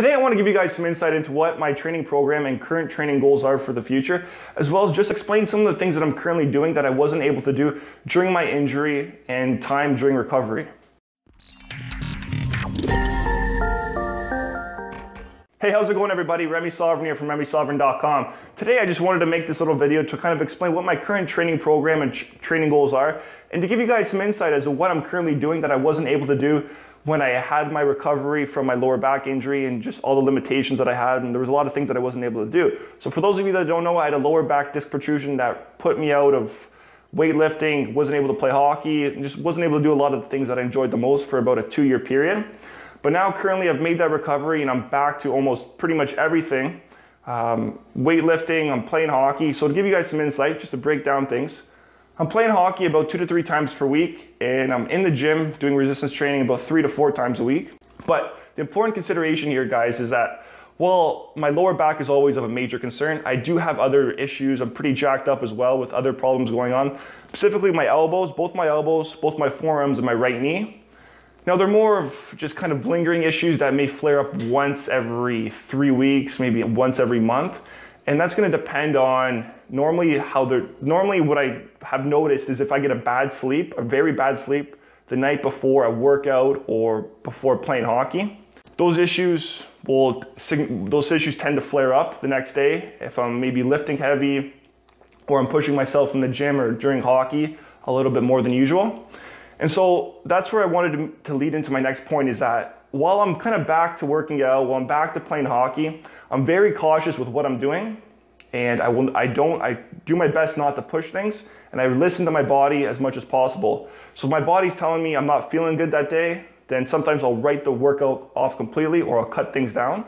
Today I want to give you guys some insight into what my training program and current training goals are for the future, as well as just explain some of the things that I'm currently doing that I wasn't able to do during my injury and time during recovery. Hey, how's it going everybody? Remi Sovran here from RemiSovran.com. Today I just wanted to make this little video to kind of explain what my current training program and training goals are, and to give you guys some insight as to what I'm currently doing that I wasn't able to do when I had my recovery from my lower back injury and just all the limitations that I had, and there was a lot of things that I wasn't able to do. So for those of you that don't know, I had a lower back disc protrusion that put me out of weightlifting, wasn't able to play hockey, and just wasn't able to do a lot of the things that I enjoyed the most for about a 2-year period. But now currently I've made that recovery and I'm back to almost pretty much everything. Weightlifting, I'm playing hockey. So to give you guys some insight, just to break down things, I'm playing hockey about 2 to 3 times per week, and I'm in the gym doing resistance training about 3 to 4 times a week. But the important consideration here, guys, is that while my lower back is always of a major concern, I do have other issues. I'm pretty jacked up as well with other problems going on, specifically my elbows, both my forearms, and my right knee. Now they're more of just kind of lingering issues that may flare up once every 3 weeks, maybe once every month. And that's going to depend on normally what I have noticed is if I get a bad sleep, a very bad sleep the night before a workout or before playing hockey, those issues tend to flare up the next day. If I'm maybe lifting heavy or I'm pushing myself in the gym or during hockey a little bit more than usual. And so that's where I wanted to lead into my next point, is that while I'm kind of back to working out, while I'm back to playing hockey, I'm very cautious with what I'm doing, and I do my best not to push things, and I listen to my body as much as possible. So if my body's telling me I'm not feeling good that day, then sometimes I'll write the workout off completely or I'll cut things down.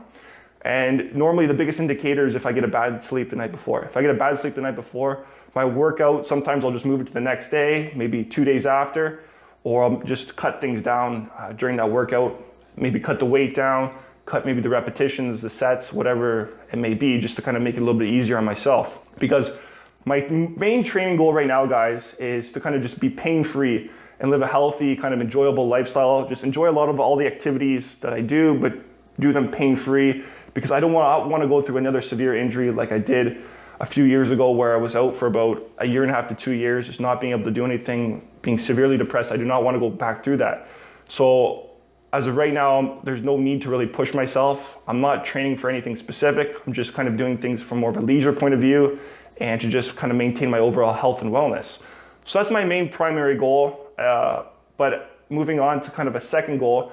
And normally the biggest indicator is if I get a bad sleep the night before. If I get a bad sleep the night before, my workout, sometimes I'll just move it to the next day, maybe 2 days after, or I'll just cut things down during that workout, maybe cut the weight down, cut maybe the repetitions, the sets, whatever it may be, just to kind of make it a little bit easier on myself. Because my main training goal right now, guys, is to kind of just be pain-free and live a healthy, kind of enjoyable lifestyle. Just enjoy a lot of all the activities that I do, but do them pain-free, because I don't want to go through another severe injury like I did a few years ago, where I was out for about 1.5 to 2 years, just not being able to do anything, being severely depressed. I do not want to go back through that. So as of right now, there's no need to really push myself. I'm not training for anything specific. I'm just kind of doing things from more of a leisure point of view and to just kind of maintain my overall health and wellness. So that's my main primary goal. But moving on to kind of a second goal.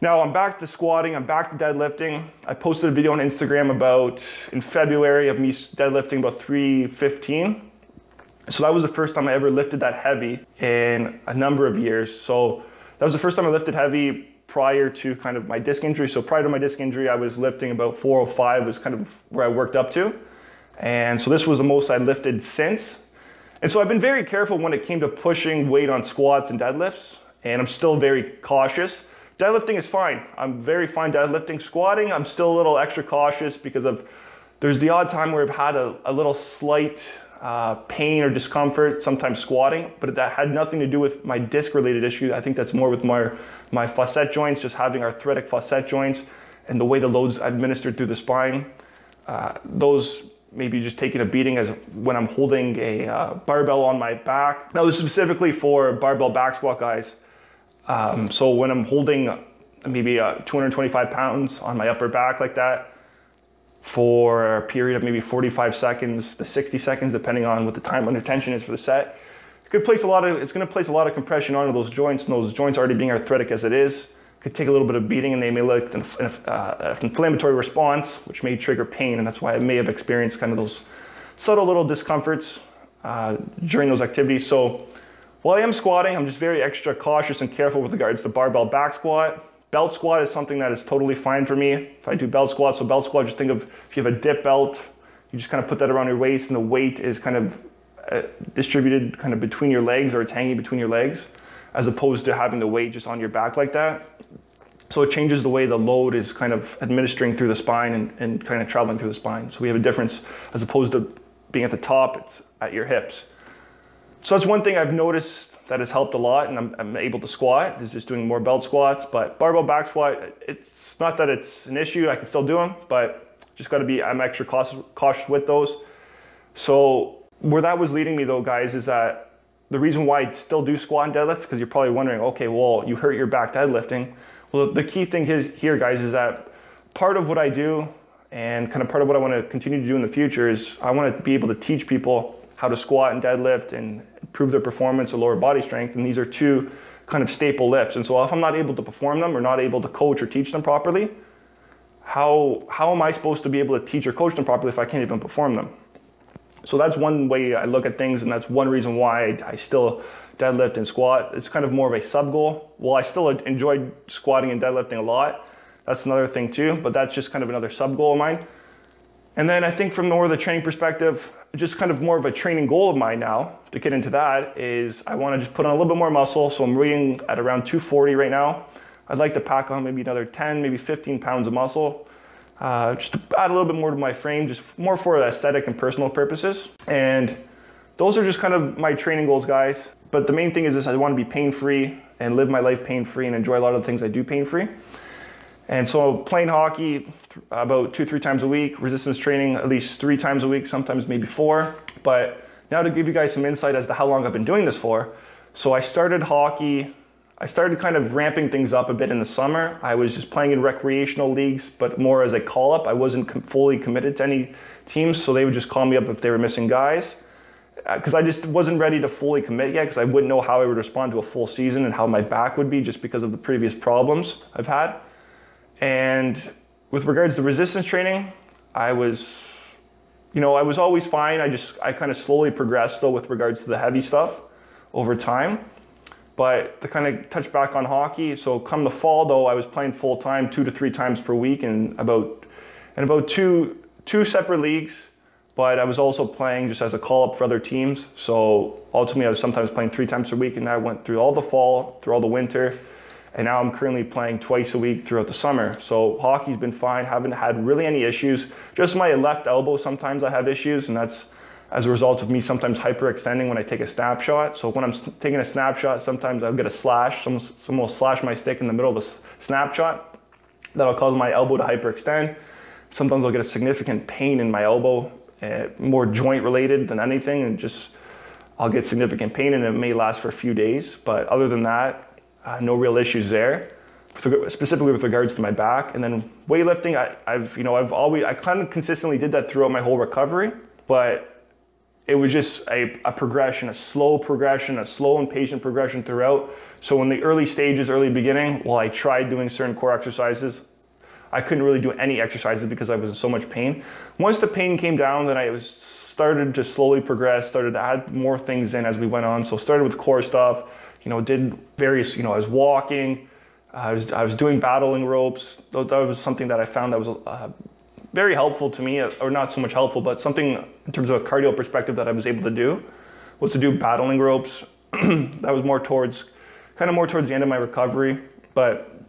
Now I'm back to squatting, I'm back to deadlifting. I posted a video on Instagram in February of me deadlifting about 315. So that was the first time I ever lifted that heavy in a number of years. So that was the first time I lifted heavy prior to kind of my disc injury. So prior to my disc injury, I was lifting about 405 was kind of where I worked up to. And so this was the most I lifted since. And so I've been very careful when it came to pushing weight on squats and deadlifts, and I'm still very cautious. Deadlifting is fine. I'm very fine deadlifting. Squatting, I'm still a little extra cautious because there's the odd time where I've had a little slight pain or discomfort, sometimes squatting, but that had nothing to do with my disc-related issue. I think that's more with my facet joints, just having arthritic facet joints and the way the load's administered through the spine. Those maybe just taking a beating as when I'm holding a barbell on my back. Now this is specifically for barbell back squat, guys. So when I'm holding maybe 225 pounds on my upper back like that for a period of maybe 45 seconds to 60 seconds, depending on what the time under tension is for the set, it's going to place a lot of compression onto those joints, and those joints already being arthritic as it is, could take a little bit of beating, and they may look an inflammatory response, which may trigger pain, and that's why I may have experienced kind of those subtle little discomforts during those activities. So while I am squatting, I'm just very extra cautious and careful with regards to barbell back squat. Belt squat is something that is totally fine for me if I do belt squat. So belt squat, just think of if you have a dip belt, you just kind of put that around your waist, and the weight is kind of distributed kind of between your legs, or it's hanging between your legs, as opposed to having the weight just on your back like that. So it changes the way the load is kind of administering through the spine and kind of traveling through the spine. So we have a difference, as opposed to being at the top, it's at your hips. So that's one thing I've noticed that has helped a lot, and I'm able to squat, is just doing more belt squats. But barbell back squat, it's not that it's an issue, I can still do them, but just gotta be, I'm extra cautious with those. So where that was leading me though, guys, is that the reason why I still do squat and deadlift, because you're probably wondering, okay, well, you hurt your back deadlifting. Well, the key thing here, guys, is that part of what I do and kind of part of what I want to continue to do in the future is I want to be able to teach people how to squat and deadlift and improve their performance or lower body strength. And these are two kind of staple lifts. And so if I'm not able to perform them or not able to coach or teach them properly, how am I supposed to be able to teach or coach them properly if I can't even perform them? So that's one way I look at things, and that's one reason why I still deadlift and squat. It's kind of more of a sub goal. Well, I still enjoy squatting and deadlifting a lot. That's another thing too, but that's just kind of another sub goal of mine. And then I think from more of the training perspective, just kind of more of a training goal of mine now, to get into that, is I want to just put on a little bit more muscle. So I'm weighing at around 240 right now. I'd like to pack on maybe another 10, maybe 15 pounds of muscle, just to add a little bit more to my frame, just more for aesthetic and personal purposes. And those are just kind of my training goals, guys. But the main thing is this: I want to be pain-free and live my life pain-free and enjoy a lot of the things I do pain-free. And so playing hockey about 2-3 times a week, resistance training at least 3 times a week, sometimes maybe 4. But now to give you guys some insight as to how long I've been doing this for. So I started hockey, I started kind of ramping things up a bit in the summer. I was just playing in recreational leagues, but more as a call-up. I wasn't fully committed to any teams, so they would just call me up if they were missing guys. Because I just wasn't ready to fully commit yet, because I wouldn't know how I would respond to a full season and how my back would be, just because of the previous problems I've had. And with regards to resistance training, I was always fine. I kind of slowly progressed though with regards to the heavy stuff over time. But to kind of touch back on hockey, so come the fall though, I was playing full time 2 to 3 times per week in about two separate leagues. But I was also playing just as a call up for other teams. So ultimately I was sometimes playing 3 times a week, and I went through all the fall, through all the winter. And now I'm currently playing twice a week throughout the summer. So hockey's been fine, haven't had really any issues. Just my left elbow, sometimes I have issues, and that's as a result of me sometimes hyperextending when I take a snapshot. So when I'm taking a snapshot, sometimes I'll get a slash. Someone will slash my stick in the middle of a snapshot. That'll cause my elbow to hyperextend. Sometimes I'll get a significant pain in my elbow, more joint related than anything, and just I'll get significant pain, and it may last for a few days. But other than that, no real issues there, specifically with regards to my back. And then weightlifting, I kind of consistently did that throughout my whole recovery, but it was just a progression, a slow and patient progression throughout. So in the early stages, early beginning, while I tried doing certain core exercises, I couldn't really do any exercises because I was in so much pain. Once the pain came down, then I started to slowly progress, started to add more things in as we went on. So started with core stuff, did various, I was walking, I was doing battling ropes. That was something that I found that was very helpful to me, or not so much helpful, but something in terms of a cardio perspective that I was able to do, was to do battling ropes. That was more towards the end of my recovery, but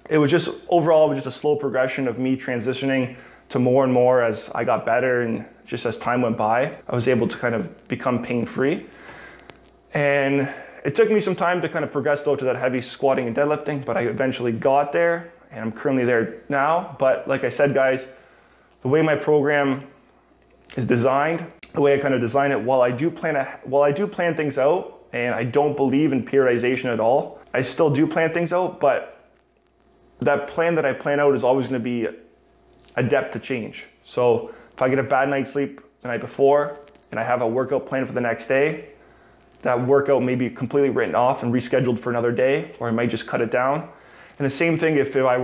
it was just, overall, it was just a slow progression of me transitioning to more and more as I got better, and just as time went by, I was able to kind of become pain-free. And it took me some time to kind of progress though to that heavy squatting and deadlifting, but I eventually got there, and I'm currently there now. But like I said, guys, the way my program is designed, the way I kind of design it, while I do plan things out, and I don't believe in periodization at all, I still do plan things out, but that plan that I plan out is always going to be adept to change. So if I get a bad night's sleep the night before and I have a workout plan for the next day, that workout may be completely written off and rescheduled for another day, or I might just cut it down. And the same thing if I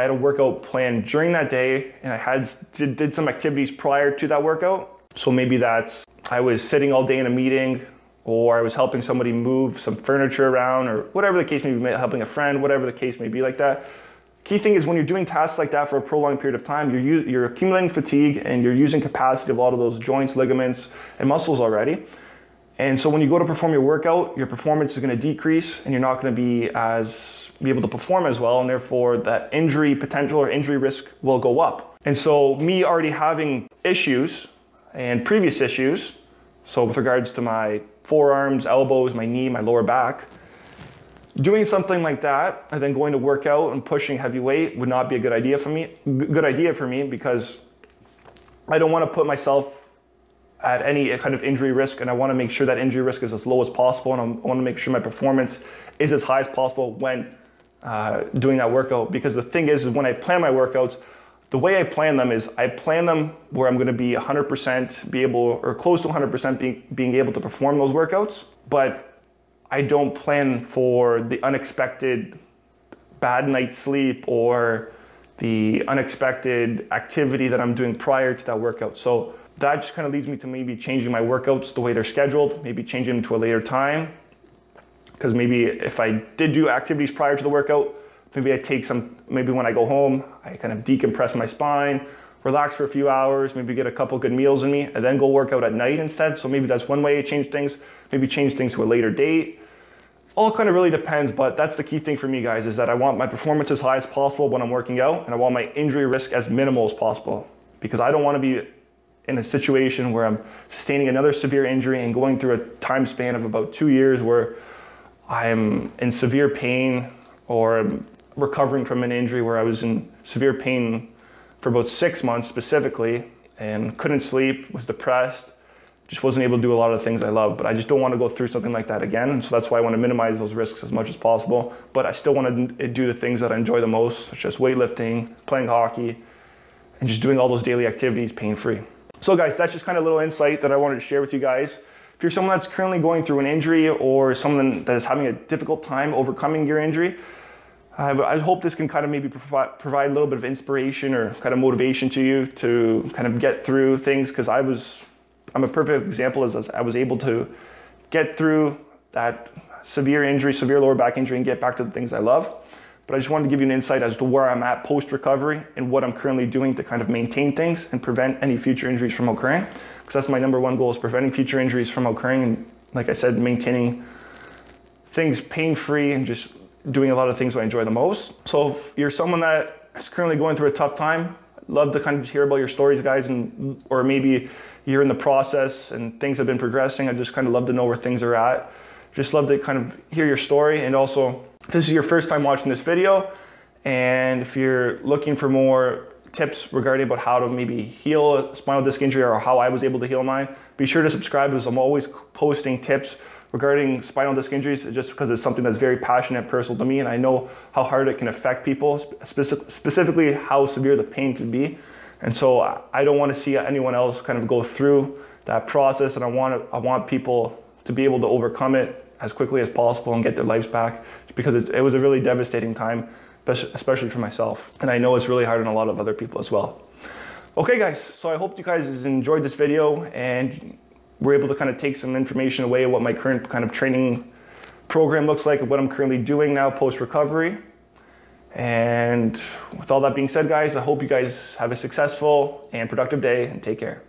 had a workout plan during that day and I did some activities prior to that workout. So maybe I was sitting all day in a meeting, or I was helping somebody move some furniture around, or whatever the case may be, helping a friend, whatever the case may be like that. Key thing is when you're doing tasks like that for a prolonged period of time, you're accumulating fatigue and you're using capacity of a lot of those joints, ligaments, and muscles already. And so when you go to perform your workout, your performance is going to decrease, and you're not going to be able to perform as well, and therefore that injury potential or injury risk will go up. And so me already having issues and previous issues, so with regards to my forearms, elbows, my knee, my lower back. Doing something like that and then going to work out and pushing heavy weight would not be a good idea for me because I don't want to put myself at any kind of injury risk, and I want to make sure that injury risk is as low as possible, and I want to make sure my performance is as high as possible when doing that workout. Because the thing is when I plan my workouts, the way I plan them is I plan them where I'm going to be 100% be able, or close to 100% being able to perform those workouts, but I don't plan for the unexpected bad night's sleep or the unexpected activity that I'm doing prior to that workout. So that just kind of leads me to maybe changing my workouts the way they're scheduled, maybe changing them to a later time. Because maybe if I did do activities prior to the workout, maybe I take maybe when I go home, I kind of decompress my spine, relax for a few hours, maybe get a couple good meals in me, and then go work out at night instead. So maybe that's one way to change things. Maybe change things to a later date. All kind of really depends, but that's the key thing for me, guys, is that I want my performance as high as possible when I'm working out, and I want my injury risk as minimal as possible, because I don't want to be in a situation where I'm sustaining another severe injury and going through a time span of about 2 years where I'm in severe pain, or I'm recovering from an injury where I was in severe pain for about 6 months specifically and couldn't sleep, was depressed, just wasn't able to do a lot of the things I love. But I just don't want to go through something like that again. And so that's why I want to minimize those risks as much as possible. But I still want to do the things that I enjoy the most, such as weightlifting, playing hockey, and just doing all those daily activities pain-free. So guys, that's just kind of a little insight that I wanted to share with you guys. If you're someone that's currently going through an injury or someone that is having a difficult time overcoming your injury, I hope this can kind of maybe provide a little bit of inspiration or kind of motivation to you to kind of get through things, because I'm a perfect example as I was able to get through that severe injury, severe lower back injury, and get back to the things I love. But I just wanted to give you an insight as to where I'm at post-recovery and what I'm currently doing to kind of maintain things and prevent any future injuries from occurring. Because that's my number one goal, is preventing future injuries from occurring. And like I said, maintaining things pain-free and just doing a lot of things I enjoy the most. So if you're someone that is currently going through a tough time, I'd love to kind of hear about your stories, guys, or maybe you're in the process and things have been progressing. I just kind of love to know where things are at. Just love to kind of hear your story. And also, if this is your first time watching this video, and if you're looking for more tips regarding about how to maybe heal a spinal disc injury or how I was able to heal mine, be sure to subscribe, because I'm always posting tips regarding spinal disc injuries, just because it's something that's very passionate and personal to me, and I know how hard it can affect people, specifically how severe the pain can be. And so I don't want to see anyone else kind of go through that process, and I want people to be able to overcome it as quickly as possible and get their lives back, because it was a really devastating time, especially for myself. And I know it's really hard on a lot of other people as well. Okay guys, so I hope you guys enjoyed this video and were able to kind of take some information away what my current kind of training program looks like and what I'm currently doing now post-recovery. And with all that being said, guys, I hope you guys have a successful and productive day, and take care.